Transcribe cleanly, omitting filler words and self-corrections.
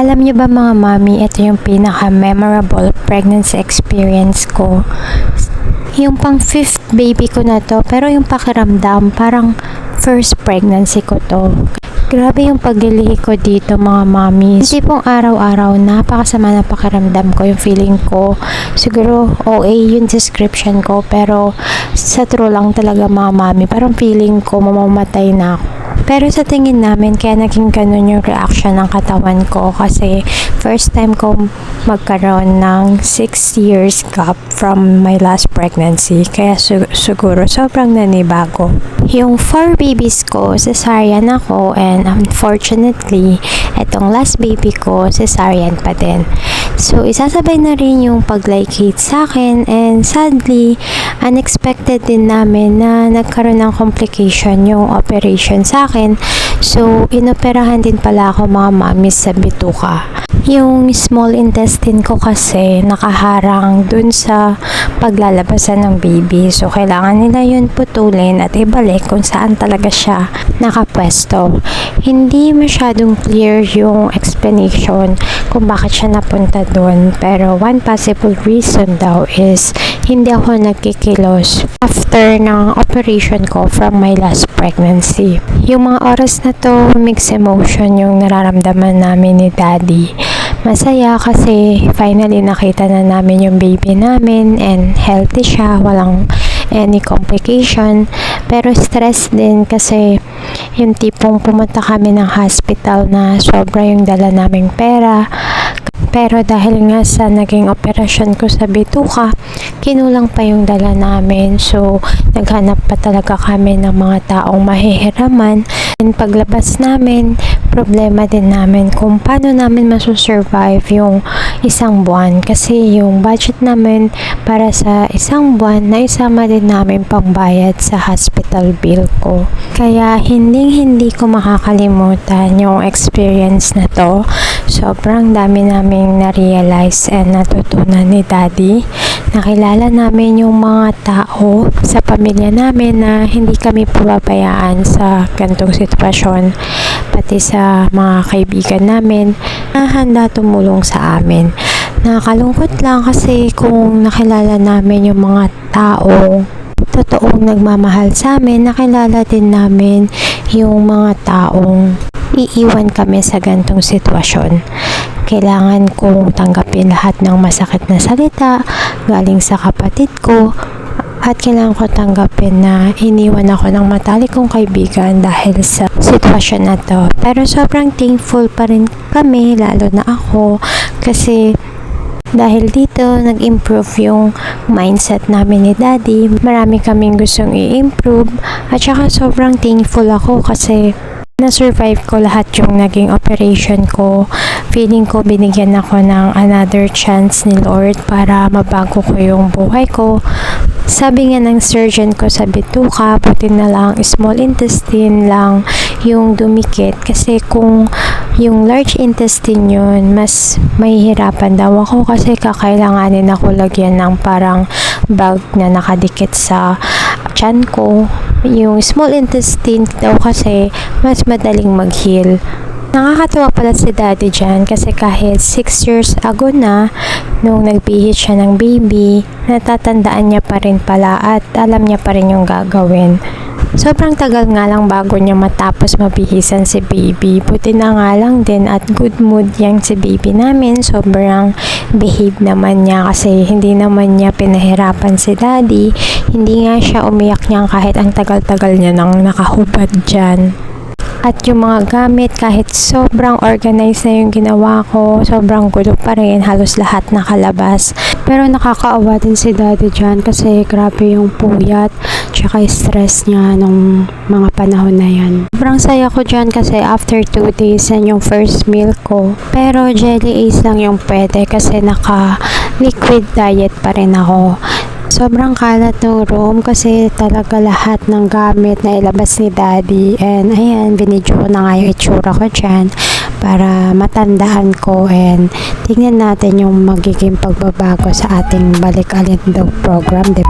Alam niyo ba mga mami, ito yung pinaka-memorable pregnancy experience ko. Yung pang 5th baby ko na to, pero yung pakiramdam, parang first pregnancy ko to. Grabe yung paglilihi ko dito mga mami. Hindi pong araw-araw, napakasama na pakiramdam ko, yung feeling ko. Siguro OA yung description ko, pero sa true lang talaga mga mami, parang feeling ko mamamatay na ako. Pero sa tingin namin, kaya naging ganun yung reaction ng katawan ko kasi first time ko magkaroon ng 6 years gap from my last pregnancy. Kaya siguro sobrang nanibago. Yung 4 babies ko, cesarean ako, and unfortunately, etong last baby ko, cesarean pa din. So, isasabay na rin yung pag-lactate sa akin, and sadly, unexpected din namin na nagkaroon ng complication yung operation sa akin. So, inoperahan din pala ako mga mami sa bituka. Yung small intestine ko kasi nakaharang dun sa paglalabasan ng baby. So, kailangan nila yun putulin at ibalik kung saan talaga siya nakapwesto. Hindi masyadong clear yung explanation kung bakit siya napunta dun. Pero one possible reason daw is hindi ako nagkikilos after ng operation ko from my last pregnancy. Yung mga oras na to, mixed emotion yung nararamdaman namin ni Daddy. Masaya kasi finally nakita na namin yung baby namin and healthy siya, walang any complication. Pero stress din kasi yung tipong pumunta kami ng hospital na sobra yung dala naming pera. Pero dahil nga sa naging operasyon ko sa bituka, kinulang pa yung dala namin. So, naghanap pa talaga kami ng mga taong mahihiraman. And paglabas namin, problema din namin kung paano namin masusurvive yung isang buwan. Kasi yung budget namin para sa isang buwan, na isama din namin pambayad sa hospital bill ko. Kaya hindi ko makakalimutan yung experience na to. Sobrang dami naming na-realize and natutunan ni Daddy. Nakilala namin yung mga tao sa pamilya namin na hindi kami pababayaan sa ganitong sitwasyon. Pati sa mga kaibigan namin na handa tumulong sa amin. Nakakalungkot lang kasi kung nakilala namin yung mga taong totoong nagmamahal sa amin, nakilala din namin yung mga taong iiwan kami sa gantong sitwasyon. Kailangan kong tanggapin lahat ng masakit na salita galing sa kapatid ko, at kailangan ko tanggapin na iniwan ako ng matalik kong kaibigan dahil sa sitwasyon na to. Pero sobrang thankful pa rin kami, lalo na ako, kasi dahil dito, nag-improve yung mindset namin ni Daddy. Marami kaming gustong i-improve, at saka sobrang thankful ako kasi na-survive ko lahat yung naging operation ko. Feeling ko binigyan ako ng another chance ni Lord para mabago ko yung buhay ko. Sabi nga ng surgeon ko sa bituka, buti na lang small intestine lang yung dumikit. Kasi kung yung large intestine yun, mas mahihirapan daw ako kasi kakailanganin ako lagyan ng parang bag na nakadikit sa tiyan ko. Yung small intestine daw kasi mas madaling mag-heal. Nakakatawa pala si Daddy dyan kasi kahit 6 years ago na nung nagbihis siya ng baby, natatandaan niya pa rin pala at alam niya pa rin yung gagawin. Sobrang tagal nga lang bago niya matapos mabihisan si baby. Buti na nga lang din at good mood yang si baby namin. Sobrang behave naman niya kasi hindi naman niya pinahirapan si Daddy. Hindi nga siya umiyak niyan kahit ang tagal-tagal niya nang nakahubad dyan. At yung mga gamit, kahit sobrang organized na yung ginawa ko, sobrang gulo pa rin, halos lahat nakalabas. Pero nakakaawa din si Daddy dyan kasi grabe yung puyat tsaka stress niya nung mga panahon na yan. Sobrang saya ko dyan kasi after 2 days yan yung first meal ko. Pero Jelly Ace lang yung pwede kasi naka-liquid diet pa rin ako. Sobrang kalat ng room kasi talaga lahat ng gamit na ilabas ni Daddy. And ayan, binidyo ko na nga yung itsura ko dyan para matandaan ko, and tingnan natin yung magiging pagbabago sa ating Balik Alindog program, diba?